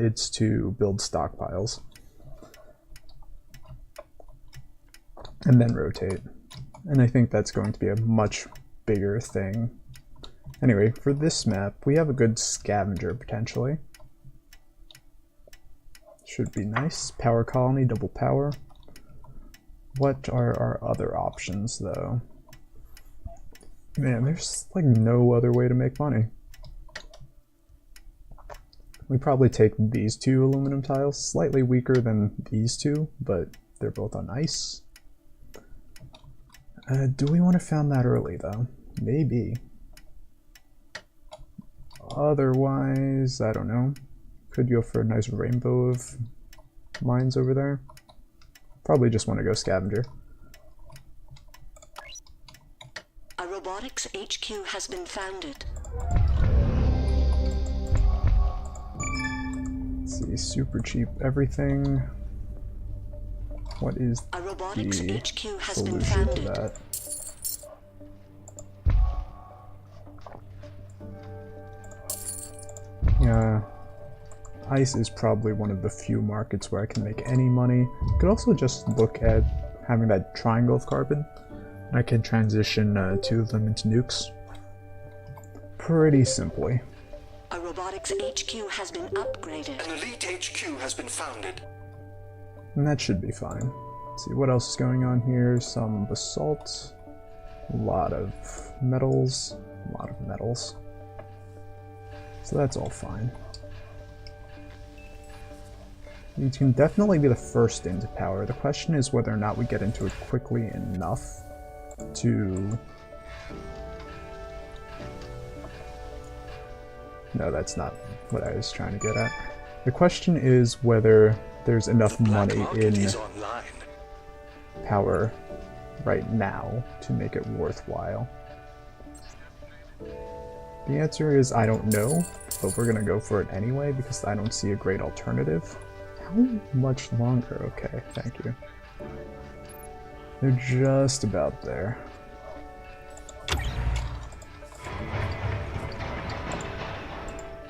it's to build stockpiles. And then rotate. And I think that's going to be a much bigger thing. Anyway, for this map, we have a good scavenger potentially. Should be nice. Power colony, double power. What are our other options though? Man, there's like no other way to make money. We probably take these two aluminum tiles, slightly weaker than these two, but they're both on ice. Do we want to found that early though? Maybe. Otherwise, I don't know. Could go for a nice rainbow of mines over there. Probably just want to go scavenger. A robotics HQ has been founded. Let's see, super cheap everything. What is A robotics the HQ has been solution to founded. that? Yeah, ice is probably one of the few markets where I can make any money. Could also just look at having that triangle of carbon. I can transition two of them into nukes. Pretty simply. A robotics HQ has been upgraded. An elite HQ has been founded. And that should be fine. Let's see what else is going on here. Some basalt. A lot of metals. A lot of metals. So that's all fine. You can definitely be the first into power. The question is whether or not we get into it quickly enough to... No, that's not what I was trying to get at. The question is whether there's enough money in power right now to make it worthwhile. The answer is I don't know, but we're gonna go for it anyway because I don't see a great alternative. How much longer? Okay, thank you. They're just about there.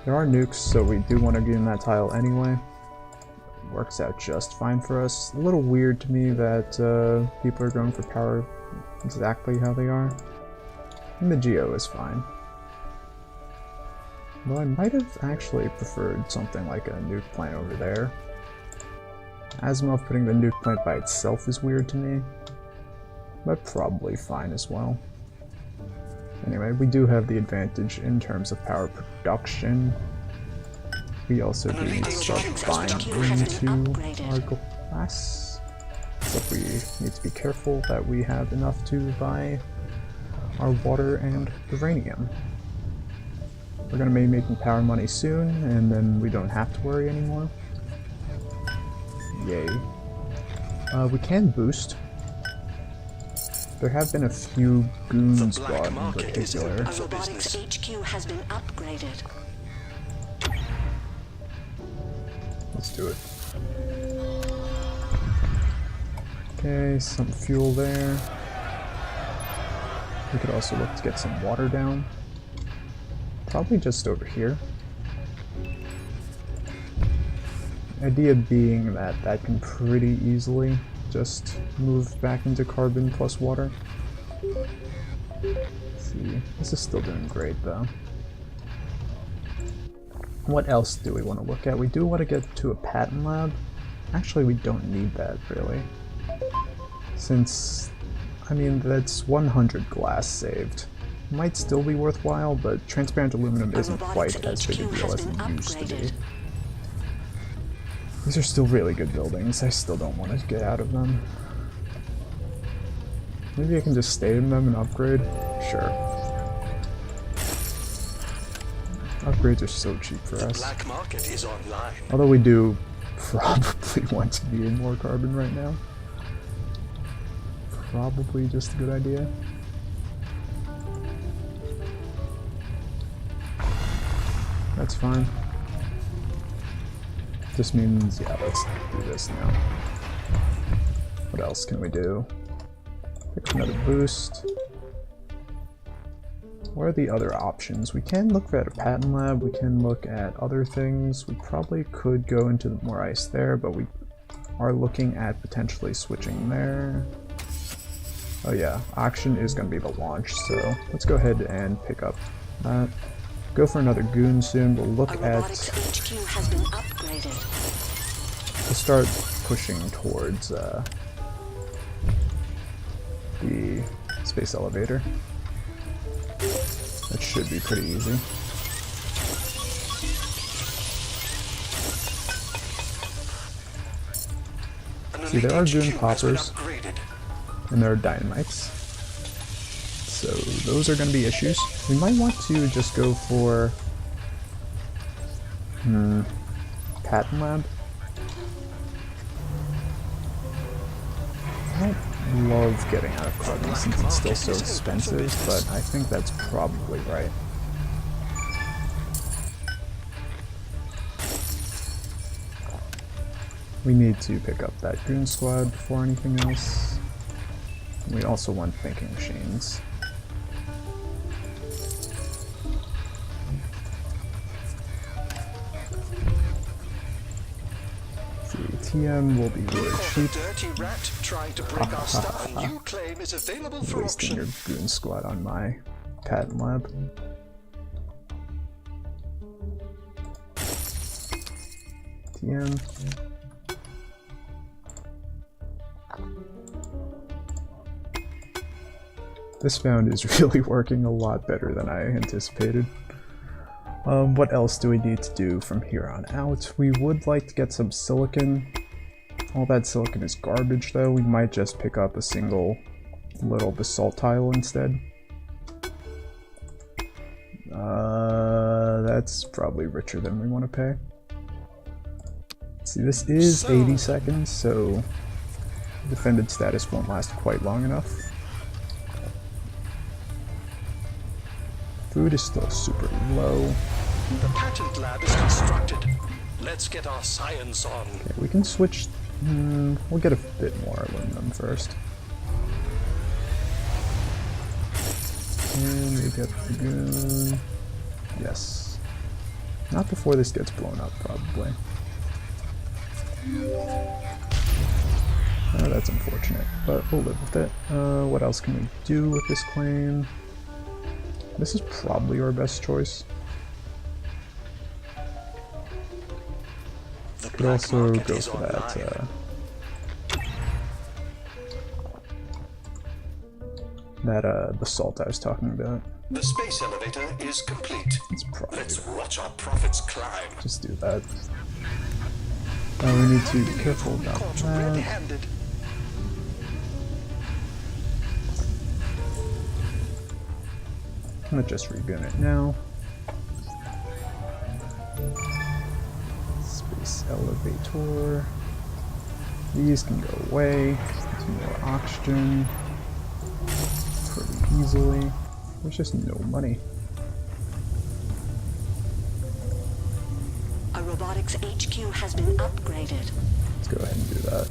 There are nukes, so we do want to get in that tile anyway. Works out just fine for us. A little weird to me that people are going for power exactly how they are. And the geo is fine. Though I might have actually preferred something like a nuke plant over there. Asimov putting the nuke plant by itself is weird to me, but probably fine as well. Anyway, we do have the advantage in terms of power production. We also do need to start buying into our glass, but we need to be careful that we have enough to buy our water and uranium. We're going to be making power money soon, and then we don't have to worry anymore. Yay. We can boost. There have been a few goons bought in particular. A robotics HQ has been upgraded. Let's do it. Okay, some fuel there. We could also look to get some water down. Probably just over here. Idea being that that can pretty easily just move back into carbon plus water. Let's see, this is still doing great though. What else do we want to look at? We do want to get to a patent lab. Actually, we don't need that really. Since, I mean, that's 100 glass saved. Might still be worthwhile, but transparent aluminum isn't quite as big a deal as it used to be. These are still really good buildings. I still don't want to get out of them. Maybe I can just stay in them and upgrade? Sure. Upgrades are so cheap for us. Black market is online. Although we do probably want to be in more carbon right now. Probably just a good idea. That's fine. This means, yeah, let's do this now. What else can we do? Pick another boost. what are the other options? We can look at a patent lab, we can look at other things. We probably could go into more ice there, but we are looking at potentially switching there. Oh yeah, auction is going to be the launch, so let's go ahead and pick up that. Go for another goon soon. We'll look at... Robotics HQ has been upgraded. We'll start pushing towards the space elevator. That should be pretty easy. See, there are goon poppers, and there are dynamites. So those are going to be issues. We might want to just go for... patent lab. I don't love getting out of Carbon since it's still so expensive, but I think that's probably right. We need to pick up that goon squad before anything else. We also want thinking machines. TM will be really cheap. Dirty rat trying to break our stuff. New claim is available for Wasting your auction. goon squad on my patent lab. TM. This found is really working a lot better than I anticipated. What else do we need to do from here on out? We would like to get some silicon. All that silicon is garbage though. We might just pick up a single little basalt tile instead. That's probably richer than we want to pay. See, this is 80 seconds, so defended status won't last quite long enough. Food is still super low. The patent lab is constructed. Let's get our science on. Okay, we can switch. We'll get a bit more aluminum first. And we get the goon. Yes. Not before this gets blown up, probably. That's unfortunate, but we'll live with it. What else can we do with this claim? This is probably our best choice. Could also go for that basalt I was talking about. The space elevator is complete. It's probably Let's watch our profits climb. just do that. We need to be careful about Caught that. red-handed. I'm gonna just regoon it now. Space elevator. These can go away. Some more oxygen. Pretty easily. There's just no money. A robotics HQ has been upgraded. Let's go ahead and do that.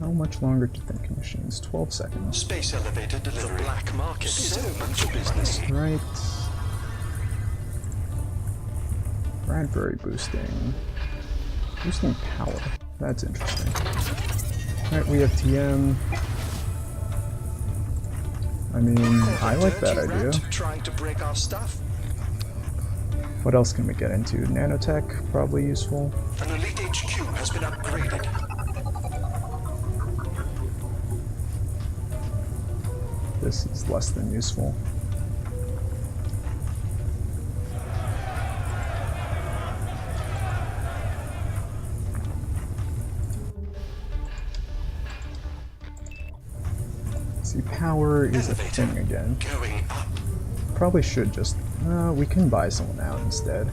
How much longer to thinking machines? 12 seconds. Space elevator delivery. The black market is open for business. Right. Bradbury boosting. Boosting power. That's interesting. Alright, we have TM. I mean, I like that Dirty idea. rat trying to break our stuff. What else can we get into? Nanotech, probably useful. An elite HQ has been upgraded. This is less than useful. See, power is a thing again. Going up. Probably should just... we can buy someone out instead.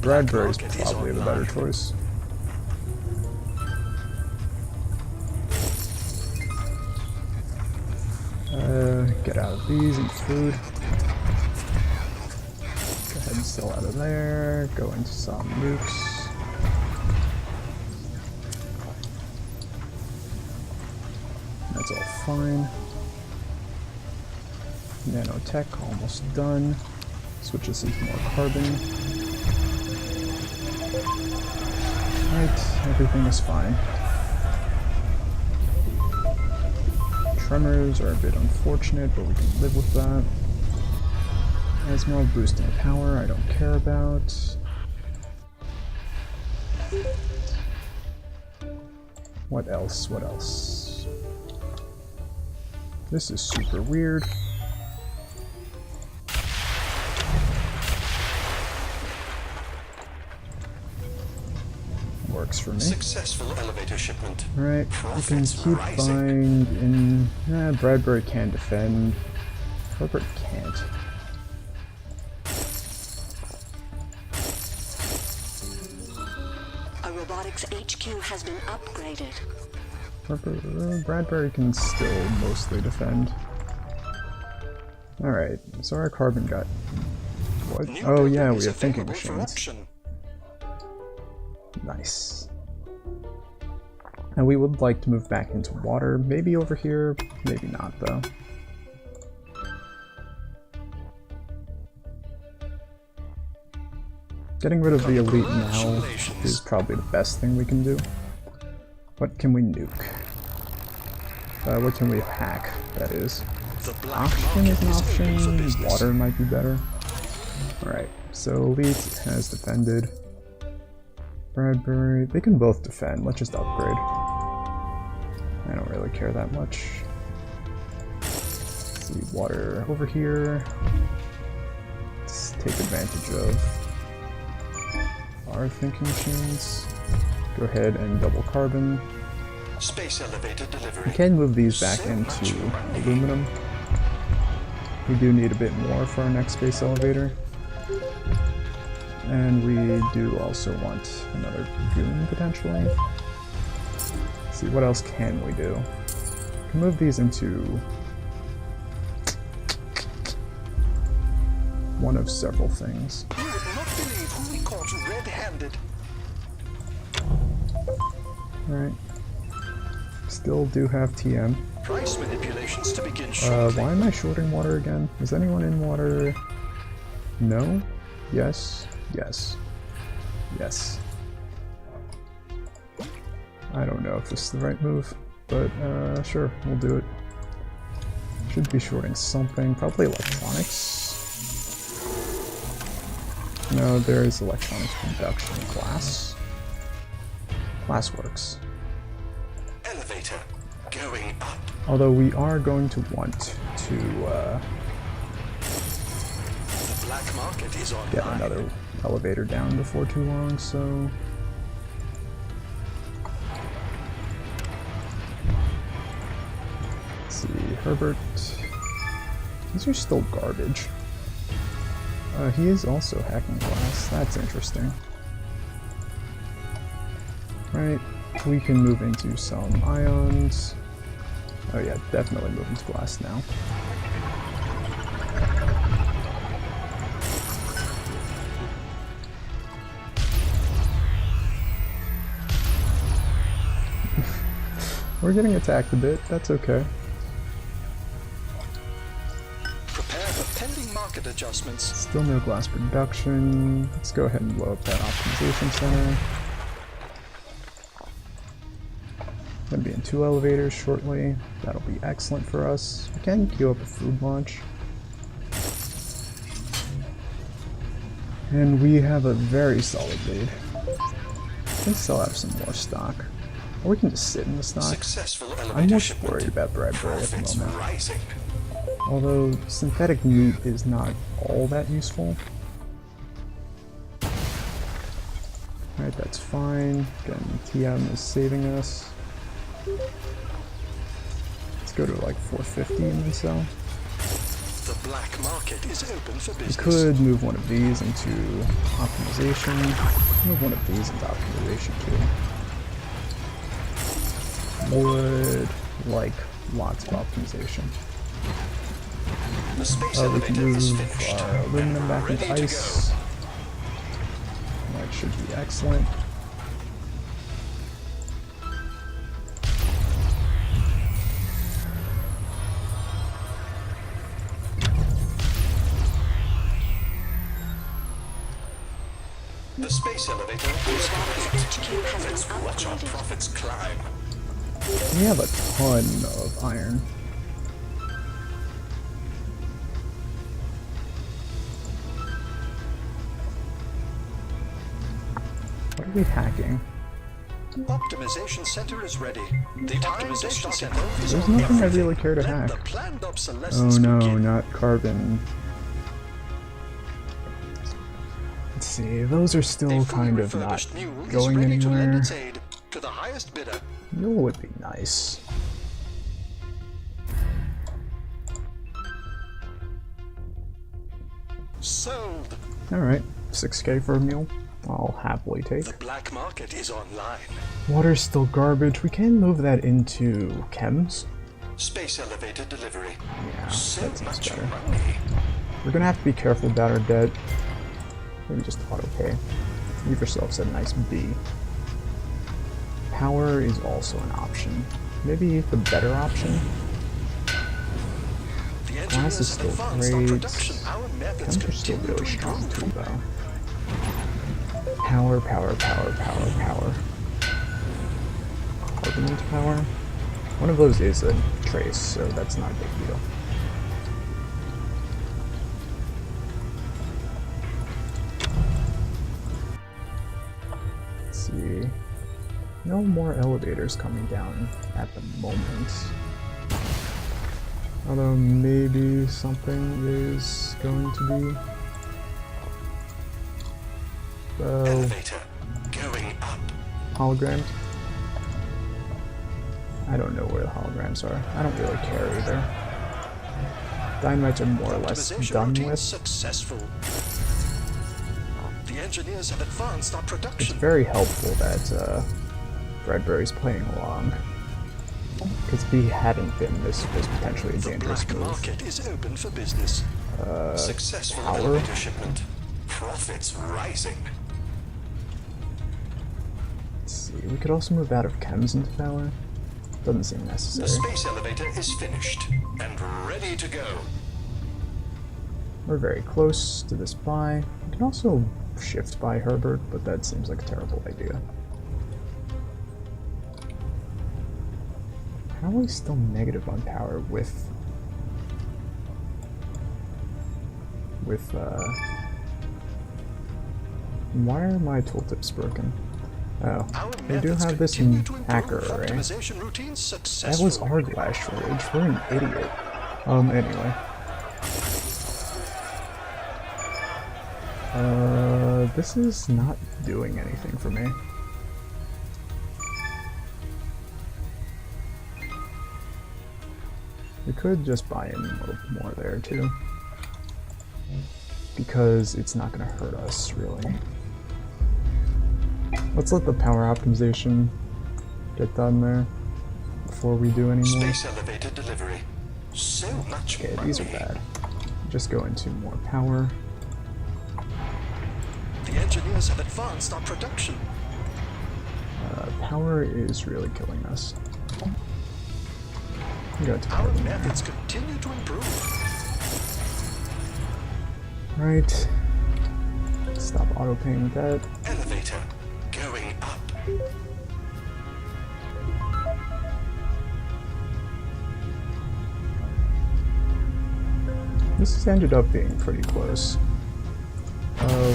Bradbury's probably the better choice. Get out of these and food. Go ahead and sell out of there. Go into some nukes. That's all fine. Nanotech almost done. Switches into more carbon. Right, everything is fine. Tremors are a bit unfortunate, but we can live with that. Asimov boosting power, I don't care about. What else? What else? This is super weird. Works for me. Successful elevator shipment. Right, we can Profits keep rising. buying in... Bradbury can defend. Herbert can't. A robotics HQ has been upgraded. Bradbury can still mostly defend. Alright, so our carbon got... What? New Oh yeah, building we is have thinking available for machines. option. Nice. And we would like to move back into water. Maybe over here, maybe not though. Getting rid of the elite now is probably the best thing we can do. What can we nuke? What can we hack, that is? The black Oxygen is market an is open for option, business. water might be better. Alright, so elite has defended. Bradbury, they can both defend, let's just upgrade. I don't really care that much. Let's see, water over here. Let's take advantage of our thinking machines. Go ahead and double carbon. Space elevator delivery. We can move these back So into much money. aluminum. We do need a bit more for our next space elevator. And we do also want another goon, potentially. Let's see, what else can we do? We can move these into one of several things. You would not believe who we caught red-handed. Alright. Still do have TM. Price manipulations to begin shortly. Why am I shorting water again? Is anyone in water? No? Yes? Yes. Yes. I don't know if this is the right move, but sure, we'll do it. Should be shorting something, probably electronics. No, there is electronics production. Glass. Glass works. Elevator going up. Although we are going to want to The black market is on get another elevator down before too long, so... Let's see, Herbert... These are still garbage. He is also hacking glass, that's interesting. Right, we can move into some ions. Oh yeah, definitely move into glass now. We're getting attacked a bit, that's okay. Prepare for pending market adjustments. Still no glass production. Let's go ahead and blow up that optimization center. Gonna be in 2 elevators shortly. That'll be excellent for us. We can queue up a food launch. And we have a very solid lead. Let's sell out some more stock. Or we can just sit in the stock. Successful elevator I'm most shipment. worried about Bradbury at the Profits moment. rising. Although synthetic meat is not all that useful. Alright, that's fine. Again, TM is saving us. Let's go to like 450 and then sell. The black market is open for We business. could move one of these into optimization. Move one of these into optimization too. Would like lots of optimization. The space We can elevator is move finished. our aluminum back Ready into to ice. That should be excellent. The space elevator is Robotics HQ has Let's been watch our upgraded. profits climb. We have a ton of iron. What are we hacking? Optimization center is ready. The optimization center is There's on nothing I everything. really care to Let hack. the planned Oh obsolescence no, begin. not carbon. Let's see, those are A still fully kind of not refurbished mule is going ready to lend anywhere. its aid to the highest bidder. Mule would be nice. Sold. Alright, 6k for a mule. I'll happily take. The black market is online. Water's still garbage. We can move that into chems. Space elevator delivery. Yeah, So that seems much better. money. We're gonna have to be careful about our debt. Maybe just auto pay. Leave yourselves a nice B. Power is also an option. Maybe the better option. The Glass is engineers have still advanced our great. production. Our methods Chems are still continue really to strong too, improve. though. Power, power, power, power, power. Carbon into power. One of those is a trace, so that's not a big deal. Let's see. No more elevators coming down at the moment. Although maybe something is going to be. Elevator going up. Holograms? I don't know where the holograms are. I don't really care either. Dynamites are more or less Optimization done routine with. successful. The engineers have advanced our It's production. very helpful that Bradbury's playing along. Because if he hadn't been, this was potentially a The dangerous black move. market is open for business. Successful power? elevator shipment. Profits rising. Let's see, we could also move out of chems into power. Doesn't seem The necessary. space elevator is finished and ready to go. We're very close to this buy. We can also shift by Herbert, but that seems like a terrible idea. How are we still negative on power with why are my tooltips broken? Oh, Our they do methods have this continue in to improve. hacker array. Optimization routine That successful. was our glass shortage. We're an idiot. Anyway. This is not doing anything for me. We could just buy in a little more there too. Because it's not gonna hurt us, really. Let's let the power optimization get done there before we do any more. Space elevator delivery. So much Okay, money. these are bad. Just go into more power. The engineers have advanced our production. Power is really killing us. Go to Our carbon. methods continue to improve. Right. Stop auto paying with that. Elevator going up. This has ended up being pretty close.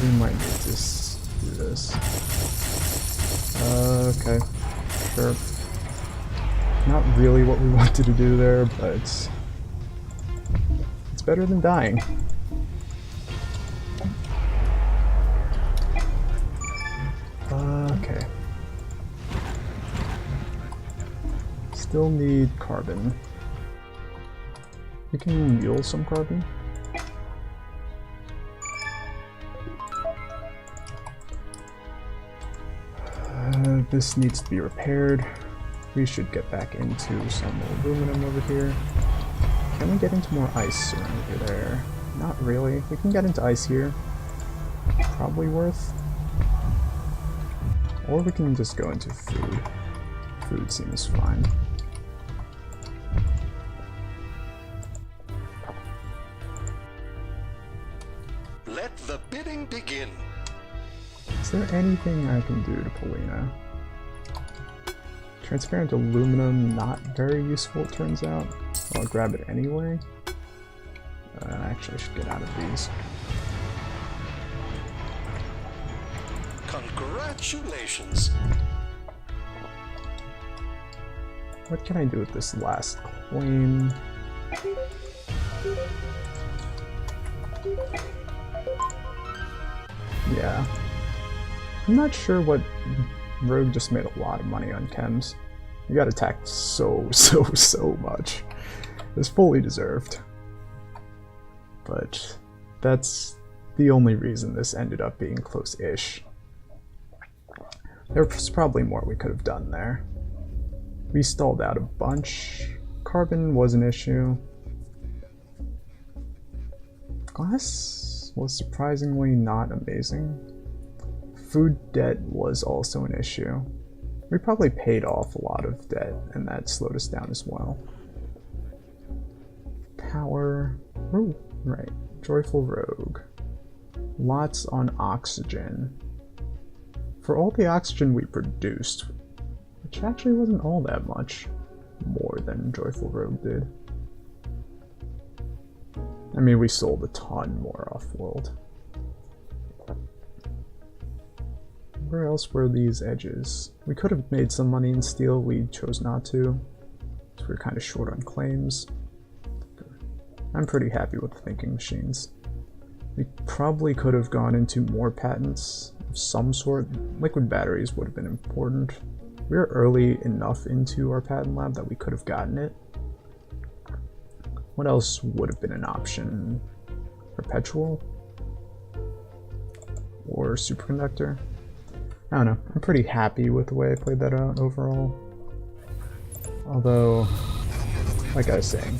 We might need to do this. Okay. Sure. Not really what we wanted to do there, but it's better than dying. Okay. Still need carbon. We can mule some carbon. This needs to be repaired. We should get back into some aluminum over here. Can we get into more ice around over there? Not really. If we can get into ice here, probably worth. Or we can just go into food. Food seems fine. Let the bidding begin. Is there anything I can do to Polina? Transparent aluminum, not very useful it turns out. I'll grab it anyway. Actually I should get out of these. Congratulations. What can I do with this last coin? Yeah. I'm not sure what... Rogue just made a lot of money on chems. You got attacked so much. It's fully deserved. But that's the only reason this ended up being close-ish. There was probably more we could have done there. We stalled out a bunch. Carbon was an issue. Glass was surprisingly not amazing. Food debt was also an issue. We probably paid off a lot of debt, and that slowed us down as well. Power... Oh, right. Joyful Rogue. Lots on oxygen. For all the oxygen we produced, which actually wasn't all that much more than Joyful Rogue did. I mean, we sold a ton more off-world. Where else were these edges? We could have made some money in steel, we chose not to. So we're kind of short on claims. I'm pretty happy with thinking machines. We probably could have gone into more patents of some sort. Liquid batteries would have been important. We were early enough into our patent lab that we could have gotten it. What else would have been an option? Perpetual? Or superconductor? I don't know. I'm pretty happy with the way I played that out overall. Although, like I was saying,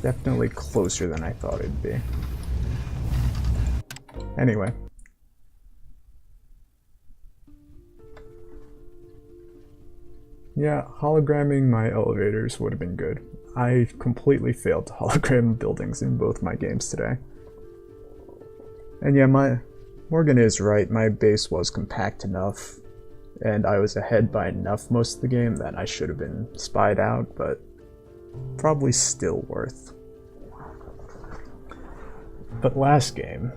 definitely closer than I thought it'd be. Anyway. Yeah, hologramming my elevators would have been good. I completely failed to hologram buildings in both my games today. And yeah, Morgan is right, my base was compact enough, and I was ahead by enough most of the game that I should have been spied out, but probably still worth. But last game,